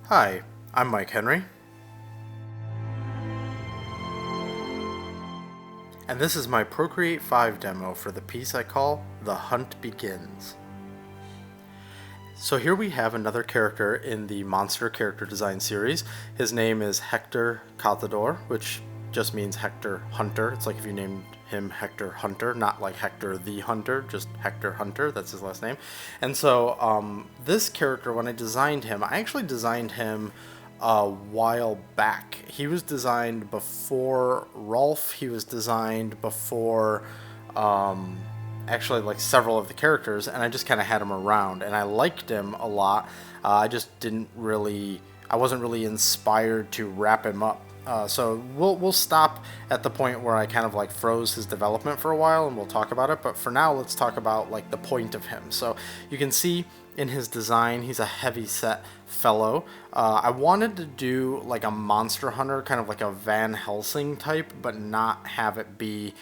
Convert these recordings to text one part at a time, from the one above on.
Hi, I'm Mike Henry, and this is my Procreate 5 demo for the piece I call The Hunt Begins. So here we have another character in the Monster Character Design series. His name is Hector Contador, which just means Hector Hunter. It's like if you named him Hector Hunter, not like Hector the Hunter, just Hector Hunter, that's his last name. And so this character, when I designed him, I actually designed him a while back. He was designed before Rolf, he was designed before actually like several of the characters, and I just kind of had him around, and I liked him a lot. I wasn't really inspired to wrap him up. So we'll stop at the point where I kind of like froze his development for a while, and we'll talk about it. But for now, let's talk about like the point of him. So you can see in his design, he's a heavy set fellow. I wanted to do like a monster hunter, kind of like a Van Helsing type, but not have it be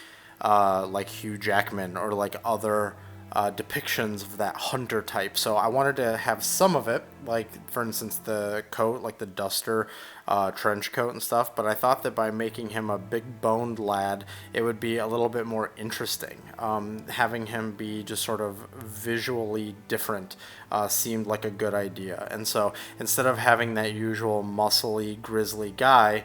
like Hugh Jackman or like other depictions of that hunter type. So I wanted to have some of it, like for instance the coat, like the duster trench coat and stuff, but I thought that by making him a big boned lad, it would be a little bit more interesting. Having him be just sort of visually different seemed like a good idea. And so instead of having that usual muscly, grizzly guy,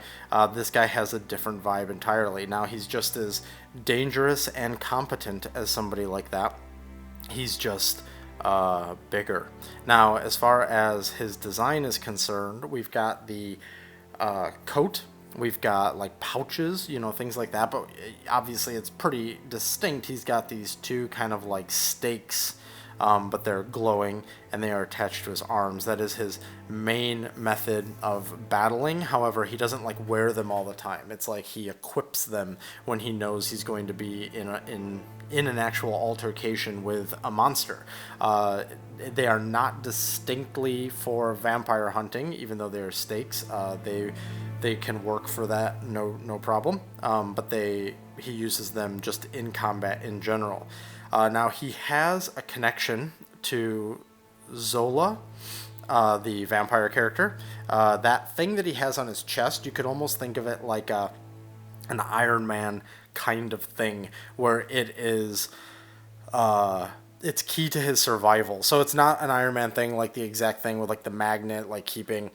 this guy has a different vibe entirely. Now he's just as dangerous and competent as somebody like that. He's just bigger. Now, as far as his design is concerned, we've got the coat, we've got like pouches, things like that, but obviously it's pretty distinct. He's got these two kind of like stakes, but they're glowing and they are attached to his arms. That is his main method of battling. However, he doesn't like wear them all the time. It's like he equips them when he knows he's going to be in an actual altercation with a monster. They are not distinctly for vampire hunting, even though they're stakes. They can work for that, no problem. But he uses them just in combat in general. Now he has a connection to Zola, the vampire character. That thing that he has on his chest, you could almost think of it like an Iron Man kind of thing, where it is it's key to his survival. So it's not an Iron Man thing like the exact thing with like the magnet, like keeping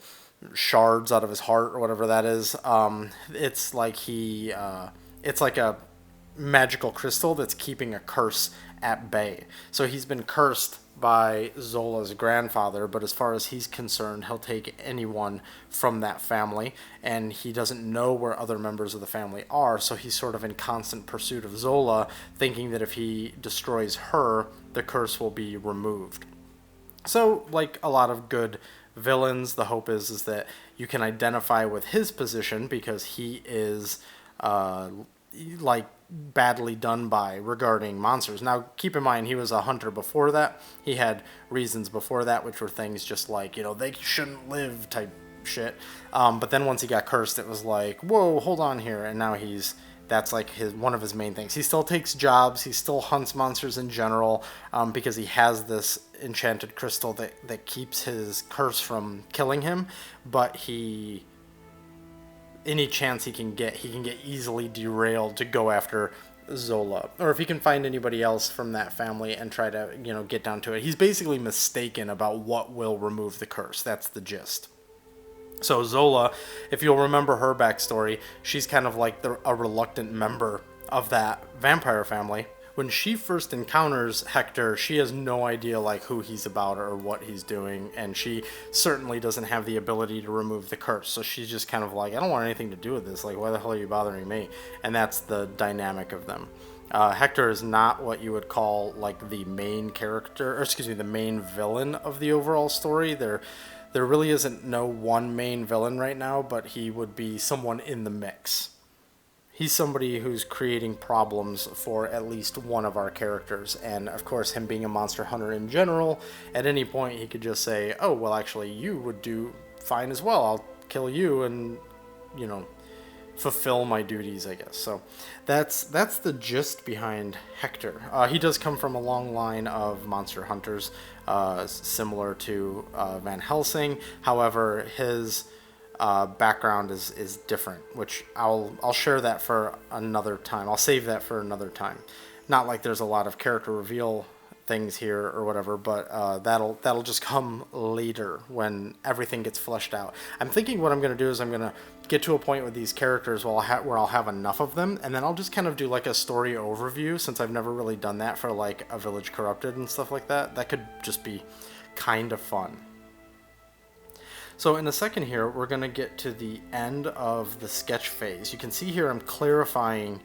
shards out of his heart or whatever that is. It's like it's like a magical crystal that's keeping a curse at bay. So he's been cursed by Zola's grandfather, but as far as he's concerned, he'll take anyone from that family, and he doesn't know where other members of the family are, so he's sort of in constant pursuit of Zola, thinking that if he destroys her, the curse will be removed. So, like a lot of good villains, the hope is that you can identify with his position because he is like badly done by regarding monsters. Now, keep in mind, he was a hunter before that. He had reasons before that, which were things just like, they shouldn't live type shit. But then once he got cursed, it was like, whoa, hold on here. And now that's like one of his main things. He still takes jobs. He still hunts monsters in general because he has this enchanted crystal that keeps his curse from killing him. But any chance he can get easily derailed to go after Zola. Or if he can find anybody else from that family and try to, get down to it. He's basically mistaken about what will remove the curse. That's the gist. So Zola, if you'll remember her backstory, she's kind of like a reluctant member of that vampire family. When she first encounters Hector, she has no idea like who he's about or what he's doing, and she certainly doesn't have the ability to remove the curse. So she's just kind of like, I don't want anything to do with this. Like, why the hell are you bothering me? And that's the dynamic of them. Hector is not what you would call like the main character, or excuse me, the main villain of the overall story. There really isn't no one main villain right now, but he would be someone in the mix. He's somebody who's creating problems for at least one of our characters, and of course him being a monster hunter in general, at any point he could just say, oh, well actually you would do fine as well, I'll kill you and, fulfill my duties, I guess. So that's the gist behind Hector. He does come from a long line of monster hunters, similar to Van Helsing. However, his background is different, which I'll share that for another time. I'll save that for another time. Not like there's a lot of character reveal things here or whatever, but that'll just come later when everything gets fleshed out. I'm thinking what I'm going to do is I'm going to get to a point with these characters where I'll have enough of them, and then I'll just kind of do like a story overview, since I've never really done that for like a Village Corrupted and stuff like that. That could just be kind of fun. So in a second here, we're going to get to the end of the sketch phase. You can see here I'm clarifying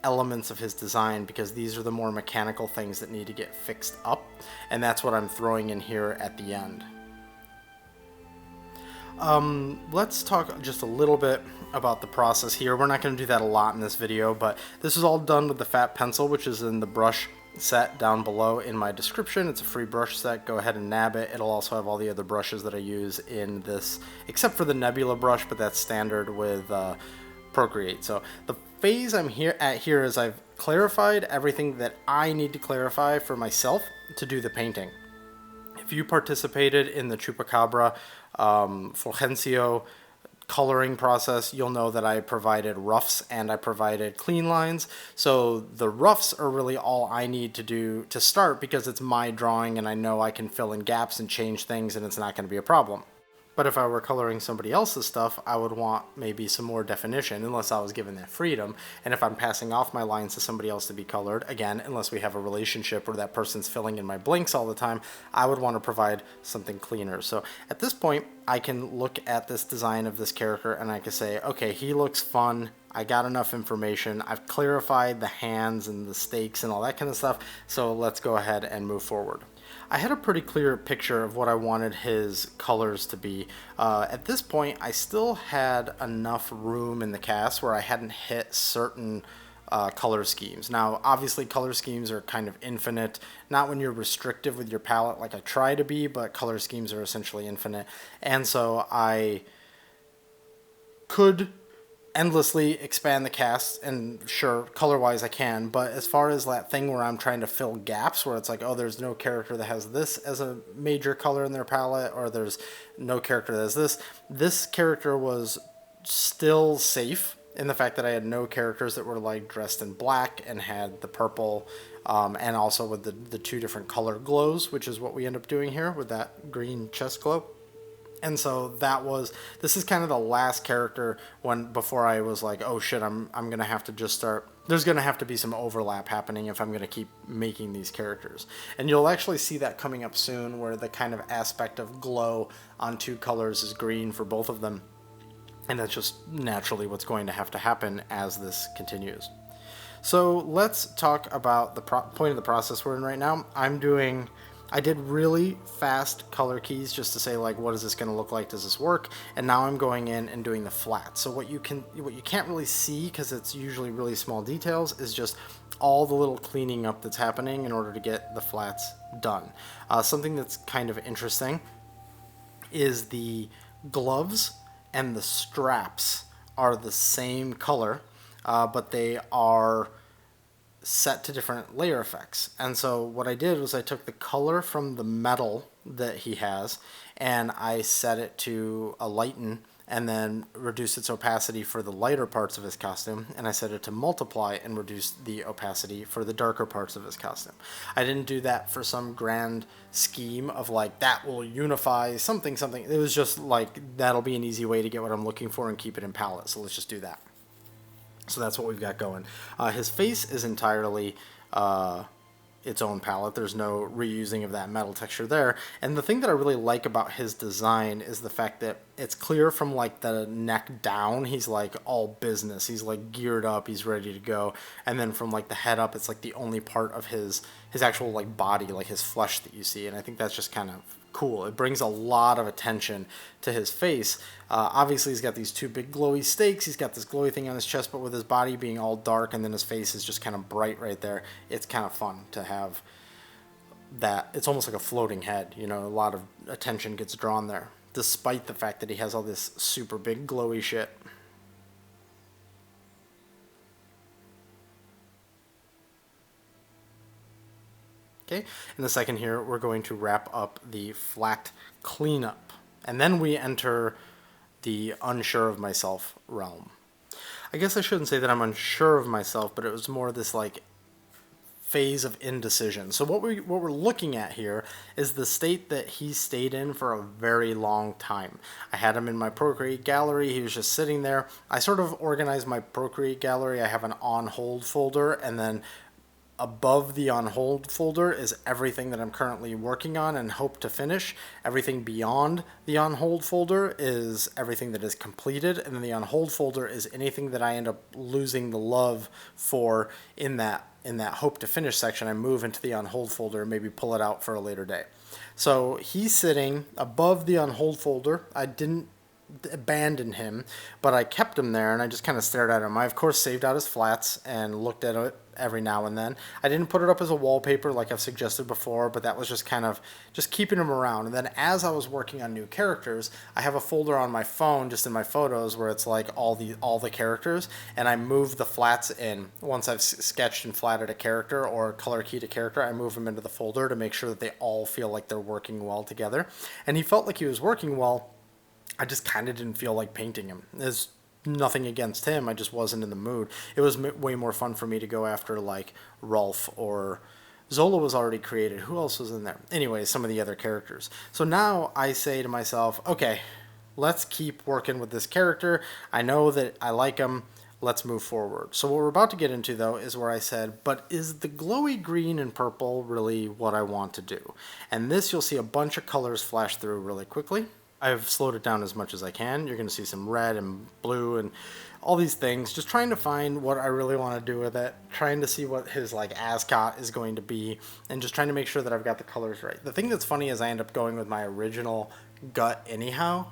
elements of his design because these are the more mechanical things that need to get fixed up, and that's what I'm throwing in here at the end. Let's talk just a little bit about the process here. We're not going to do that a lot in this video, but this is all done with the fat pencil, which is in the brush set down below in my description. It's a free brush set. Go ahead and nab it. It'll also have all the other brushes that I use in this, except for the nebula brush, but that's standard with Procreate. So the phase I'm here is I've clarified everything that I need to clarify for myself to do the painting. If you participated in the Chupacabra Fulgencio coloring process, you'll know that I provided roughs and I provided clean lines. So the roughs are really all I need to do to start, because it's my drawing and I know I can fill in gaps and change things and it's not going to be a problem. But if I were coloring somebody else's stuff, I would want maybe some more definition, unless I was given that freedom. And if I'm passing off my lines to somebody else to be colored, again, unless we have a relationship where that person's filling in my blanks all the time, I would want to provide something cleaner. So at this point, I can look at this design of this character and I can say, okay, he looks fun. I got enough information. I've clarified the hands and the stakes and all that kind of stuff. So let's go ahead and move forward. I had a pretty clear picture of what I wanted his colors to be. At this point, I still had enough room in the cast where I hadn't hit certain color schemes. Now, obviously, color schemes are kind of infinite. Not when you're restrictive with your palette like I try to be, but color schemes are essentially infinite. And so I could endlessly expand the cast, and sure, color-wise I can, but as far as that thing where I'm trying to fill gaps, where it's like, oh, there's no character that has this as a major color in their palette, or there's no character that has this character was still safe in the fact that I had no characters that were like dressed in black and had the purple, and also with the two different color glows, which is what we end up doing here with that green chest glow. And so this is kind of the last character before I was like, oh shit, I'm going to have to just start, there's going to have to be some overlap happening if I'm going to keep making these characters. And you'll actually see that coming up soon, where the kind of aspect of glow on two colors is green for both of them. And that's just naturally what's going to have to happen as this continues. So let's talk about the point of the process we're in right now. I did really fast color keys just to say, like, what is this going to look like? Does this work? And now I'm going in and doing the flat. So what you can't really see, because it's usually really small details, is just all the little cleaning up that's happening in order to get the flats done. Something that's kind of interesting is the gloves and the straps are the same color, but they are set to different layer effects. And so what I did was I took the color from the metal that he has and I set it to a lighten, and then reduce its opacity for the lighter parts of his costume, and I set it to multiply and reduce the opacity for the darker parts of his costume. I didn't do that for some grand scheme of like, that will unify something. It was just like, that'll be an easy way to get what I'm looking for and keep it in palette, so let's just do that. So that's what we've got going. His face is entirely its own palette. There's no reusing of that metal texture there. And the thing that I really like about his design is the fact that it's clear from like the neck down, he's like all business. He's like geared up, he's ready to go. And then from like the head up, it's like the only part of his actual like body, like his flesh that you see. And I think that's just kind of cool. It brings a lot of attention to his face. Obviously, he's got these two big glowy stakes. He's got this glowy thing on his chest, but with his body being all dark and then his face is just kind of bright right there, it's kind of fun to have that. It's almost like a floating head. You know, a lot of attention gets drawn there, despite the fact that he has all this super big glowy shit. Okay, in the second here, we're going to wrap up the flat cleanup. And then we enter the unsure of myself realm. I guess I shouldn't say that I'm unsure of myself, but it was more this like phase of indecision. So what we're looking at here is the state that he stayed in for a very long time. I had him in my Procreate gallery. He was just sitting there. I sort of organized my Procreate gallery. I have an on hold folder, and then above the on hold folder is everything that I'm currently working on and hope to finish. Everything beyond the on hold folder is everything that is completed, and then the on hold folder is anything that I end up losing the love for in that hope to finish section. I move into the on hold folder and maybe pull it out for a later day. So he's sitting above the on hold folder. I didn't abandon him, but I kept him there and I just kind of stared at him. I, of course, saved out his flats and looked at it every now and then. I didn't put it up as a wallpaper like I've suggested before, but that was just kind of just keeping him around. And then as I was working on new characters, I have a folder on my phone just in my photos where it's like all the characters, and I move the flats in. Once I've sketched and flatted a character or color keyed a character, I move them into the folder to make sure that they all feel like they're working well together. And he felt like he was working well. I just kind of didn't feel like painting him. There's nothing against him. I just wasn't in the mood. It was way more fun for me to go after like Rolf, or Zola was already created. Who else was in there? Anyway, some of the other characters. So now I say to myself, okay, let's keep working with this character. I know that I like him. Let's move forward. So what we're about to get into, though, is where I said, but is the glowy green and purple really what I want to do? And this, you'll see a bunch of colors flash through really quickly. I've slowed it down as much as I can. You're going to see some red and blue and all these things, just trying to find what I really want to do with it, trying to see what his like ascot is going to be, and just trying to make sure that I've got the colors right. The thing that's funny is I end up going with my original gut anyhow,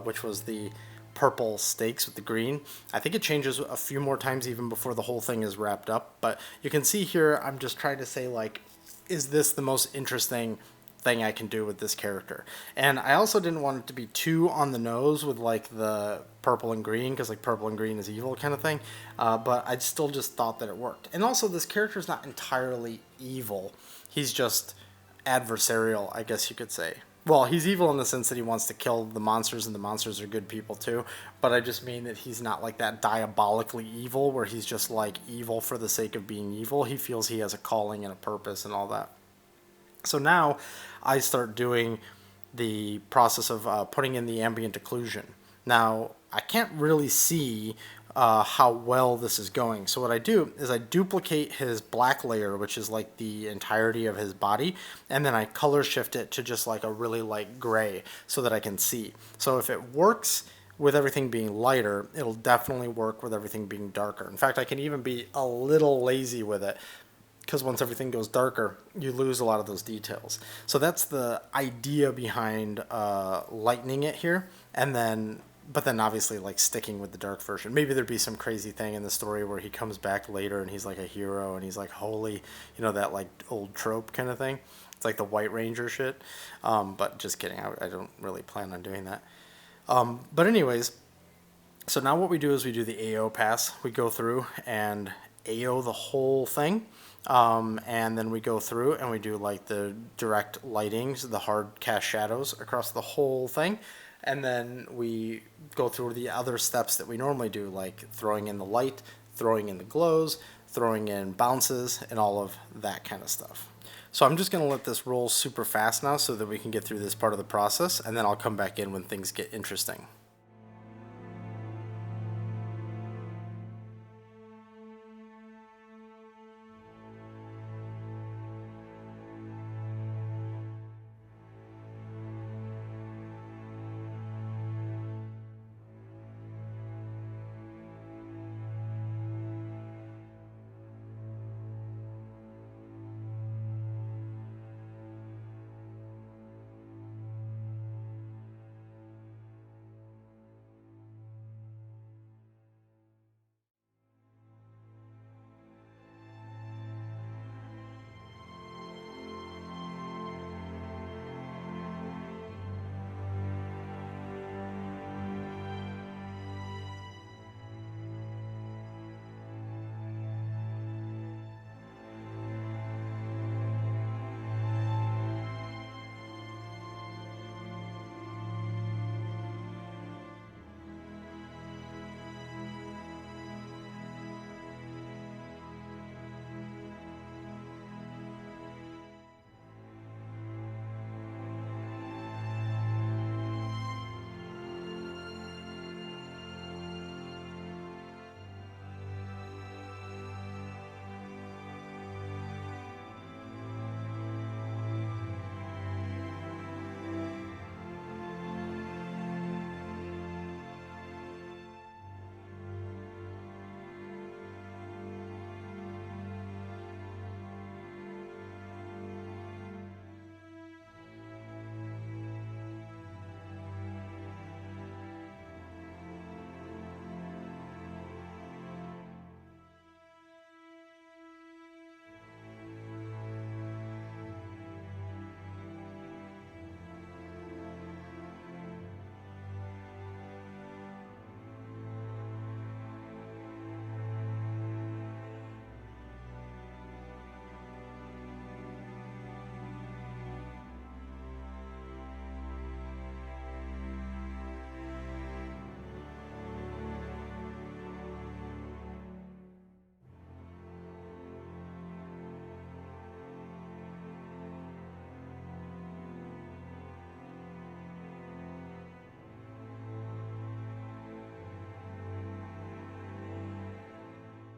which was the purple stakes with the green. I think it changes a few more times even before the whole thing is wrapped up, but you can see here I'm just trying to say, like, is this the most interesting thing I can do with this character? And I also didn't want it to be too on the nose with like the purple and green, because like purple and green is evil kind of thing, but I still just thought that it worked. And also, this character is not entirely evil. He's just adversarial, I guess you could say. Well, he's evil in the sense that he wants to kill the monsters, and the monsters are good people too, but I just mean that he's not like that diabolically evil where he's just like evil for the sake of being evil. He feels he has a calling and a purpose and all that. So now I start doing the process of putting in the ambient occlusion. Now, I can't really see how well this is going. So what I do is I duplicate his black layer, which is like the entirety of his body, and then I color shift it to just like a really light gray so that I can see. So if it works with everything being lighter, it'll definitely work with everything being darker. In fact, I can even be a little lazy with it, because once everything goes darker, you lose a lot of those details. So that's the idea behind lightening it here, and then, but then obviously like sticking with the dark version. Maybe there'd be some crazy thing in the story where he comes back later and he's like a hero and he's like holy, you know, that like old trope kind of thing. It's like the White Ranger shit. But just kidding, I don't really plan on doing that. But anyways, so now what we do is we do the AO pass. We go through and AO the whole thing. And then we go through and we do like the direct lightings, the hard cast shadows across the whole thing. And then we go through the other steps that we normally do, like throwing in the light, throwing in the glows, throwing in bounces, and all of that kind of stuff. So I'm just going to let this roll super fast now so that we can get through this part of the process, and then I'll come back in when things get interesting.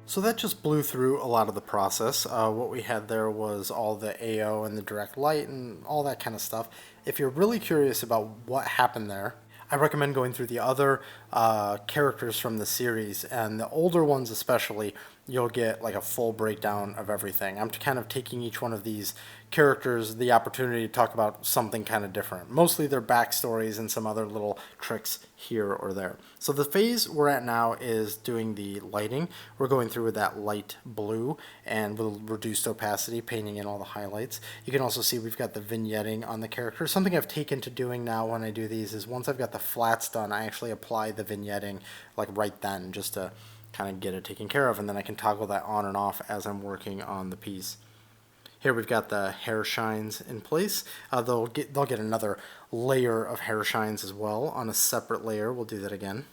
So that just blew through a lot of the process. What we had there was all the AO and the direct light and all that kind of stuff. If you're really curious about what happened there, I recommend going through the other characters from the series, and the older ones especially. You'll get like a full breakdown of everything. I'm kind of taking each one of these characters the opportunity to talk about something kind of different. Mostly their backstories and some other little tricks here or there. So the phase we're at now is doing the lighting. We're going through with that light blue and with reduced opacity, painting in all the highlights. You can also see we've got the vignetting on the character. Something I've taken to doing now when I do these is once I've got the flats done, I actually apply the vignetting like right then, just to kind of get it taken care of, and then I can toggle that on and off as I'm working on the piece. Here we've got the hair shines in place. They'll get another layer of hair shines as well on a separate layer. We'll do that again.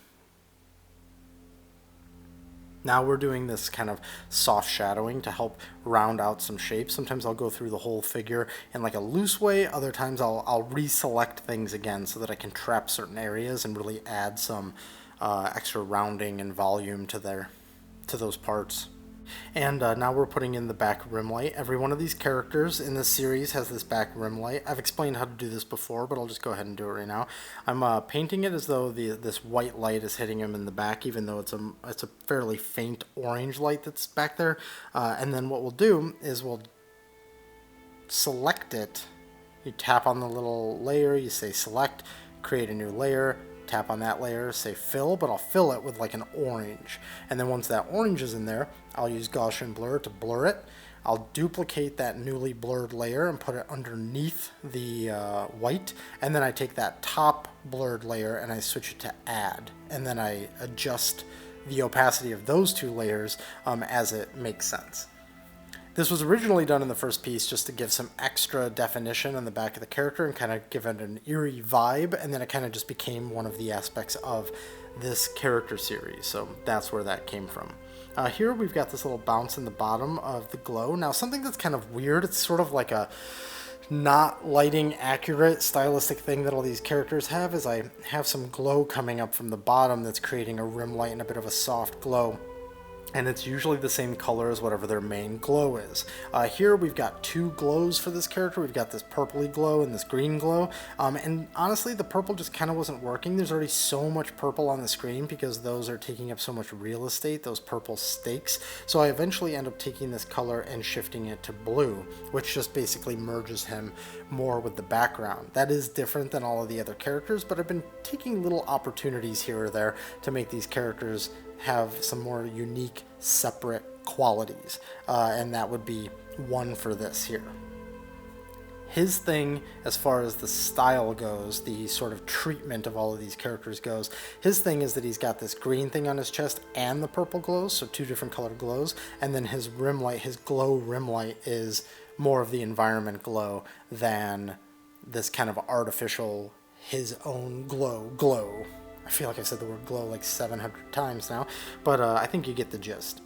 Now we're doing this kind of soft shadowing to help round out some shapes. Sometimes I'll go through the whole figure in like a loose way. Other times I'll reselect things again so that I can trap certain areas and really add some extra rounding and volume to those parts. And now we're putting in the back rim light. Every one of these characters in this series has this back rim light. I've explained how to do this before, but I'll just go ahead and do it right now. I'm painting it as though this white light is hitting him in the back, even though it's a fairly faint orange light that's back there. And then what we'll do is we'll select it. You tap on the little layer, you say select, create a new layer, tap on that layer, say fill, but I'll fill it with like an orange. And then once that orange is in there, I'll use Gaussian blur to blur it. I'll duplicate that newly blurred layer and put it underneath the white. And then I take that top blurred layer and I switch it to add. And then I adjust the opacity of those two layers as it makes sense. This was originally done in the first piece just to give some extra definition on the back of the character and kind of give it an eerie vibe, and then it kind of just became one of the aspects of this character series, so that's where that came from. Here we've got this little bounce in the bottom of the glow. Now something that's kind of weird, it's sort of like a not lighting accurate stylistic thing that all these characters have, is I have some glow coming up from the bottom that's creating a rim light and a bit of a soft glow. And it's usually the same color as whatever their main glow is. Here we've got two glows for this character. We've got this purpley glow and this green glow. And honestly, the purple just kind of wasn't working. There's already so much purple on the screen because those are taking up so much real estate, those purple stakes. So I eventually end up taking this color and shifting it to blue, which just basically merges him more with the background. That is different than all of the other characters, but I've been taking little opportunities here or there to make these characters have some more unique, separate qualities, and that would be one for this here. His thing, as far as the style goes, the sort of treatment of all of these characters goes, his thing is that he's got this green thing on his chest and the purple glows, so two different colored glows, and then his rim light, his glow rim light, is more of the environment glow than this kind of artificial, his own glow. I feel like I've said the word glow like 700 times now, but I think you get the gist.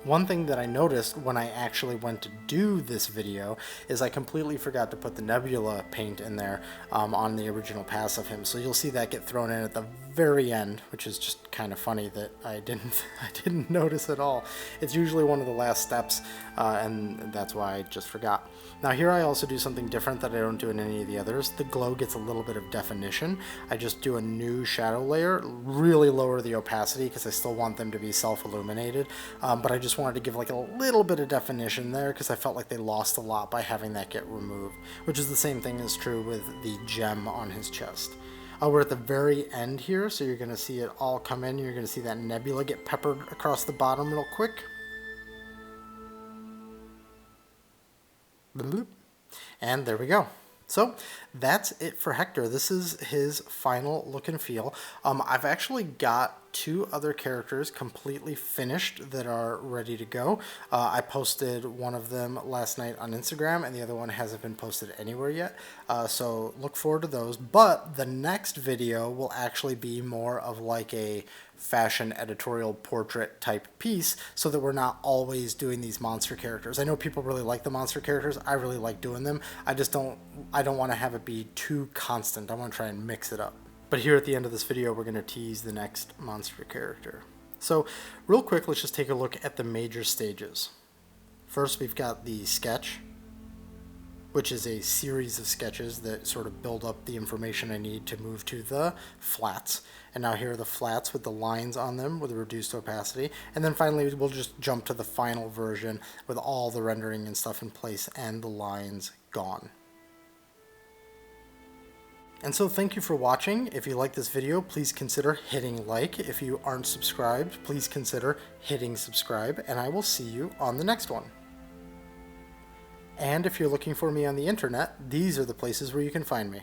One thing that I noticed when I actually went to do this video is I completely forgot to put the nebula paint in there on the original pass of him. So you'll see that get thrown in at the very end, which is just kind of funny that I didn't notice at all. It's usually one of the last steps, and that's why I just forgot. Now here I also do something different that I don't do in any of the others. The glow gets a little bit of definition. I just do a new shadow layer, really lower the opacity because I still want them to be self-illuminated, but I just wanted to give like a little bit of definition there because I felt like they lost a lot by having that get removed, which is the same thing is true with the gem on his chest. We're at the very end here, so you're going to see it all come in. You're going to see that nebula get peppered across the bottom real quick. And there we go. So that's it for Hector. This is his final look and feel. I've actually got two other characters completely finished that are ready to go. I posted one of them last night on Instagram, and the other one hasn't been posted anywhere yet. So look forward to those. But the next video will actually be more of like a fashion editorial portrait type piece, so that we're not always doing these monster characters. I know people really like the monster characters. I really like doing them. I don't want to have it be too constant. I want to try and mix it up. But here at the end of this video, we're going to tease the next monster character. So real quick, let's just take a look at the major stages. First, we've got the sketch, which is a series of sketches that sort of build up the information I need to move to the flats. And now here are the flats with the lines on them with a reduced opacity. And then finally, we'll just jump to the final version with all the rendering and stuff in place and the lines gone. And so thank you for watching. If you like this video, please consider hitting like. If you aren't subscribed, please consider hitting subscribe, and I will see you on the next one. And if you're looking for me on the internet, these are the places where you can find me.